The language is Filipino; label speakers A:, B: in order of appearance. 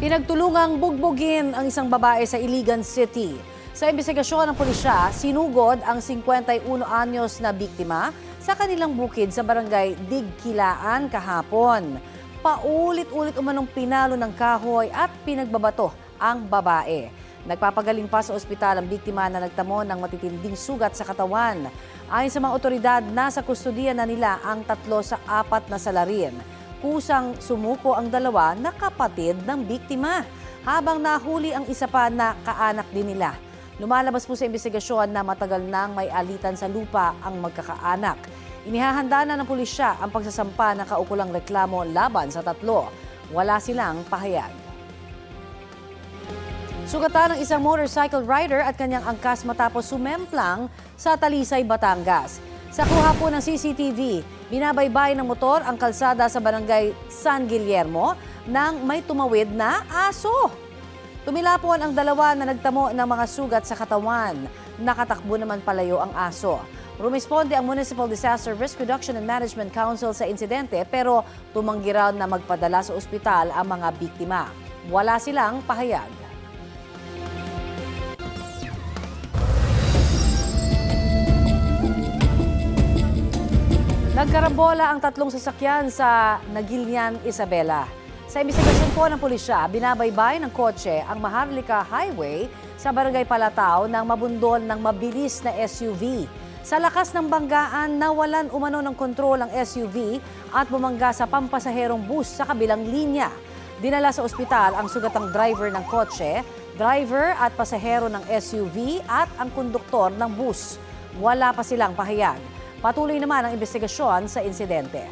A: Pinagtulungang bugbugin ang isang babae sa Iligan City. Sa investigasyon ng pulisya, sinugod ang 51 anyos na biktima sa kanilang bukid sa barangay Digkilaan kahapon. Paulit-ulit umanong pinalo ng kahoy at pinagbabato ang babae. Nagpapagaling pa sa ospital ang biktima na nagtamo ng matitinding sugat sa katawan. Ayon sa mga otoridad, nasa kustudiya na nila ang 3 sa 4 na salarin. Kusang sumuko ang 2 na kapatid ng biktima, habang nahuli ang isa pa na kaanak din nila. Lumalabas po sa investigasyon na matagal nang may alitan sa lupa ang magkakaanak. Inihahanda na ng pulisya ang pagsasampa ng kaukulang reklamo laban sa 3. Wala silang pahayag. Sugatan ng isang motorcycle rider at kanyang angkas matapos sumemplang sa Talisay, Batangas. Sa kuha po ng CCTV, binabaybay ng motor ang kalsada sa barangay San Guillermo nang may tumawid na aso. Tumilapon ang 2 na nagtamo ng mga sugat sa katawan. Nakatakbo naman palayo ang aso. Rumisponde ang Municipal Disaster Risk Reduction and Management Council sa insidente pero tumanggi raw na magpadala sa ospital ang mga biktima. Wala silang pahayag. Nagkarambola ang 3 sasakyan sa Nagilian, Isabela. Sa investigasyon po ng pulisya, binabaybay ng kotse ang Maharlika Highway sa Barangay Palatao nang mabundol ng mabilis na SUV. Sa lakas ng banggaan, nawalan umano ng kontrol ang SUV at bumangga sa pampasaherong bus sa kabilang linya. Dinala sa ospital ang sugatang driver ng kotse, driver at pasahero ng SUV at ang konduktor ng bus. Wala pa silang pahayag. Patuloy naman ang investigasyon sa insidente.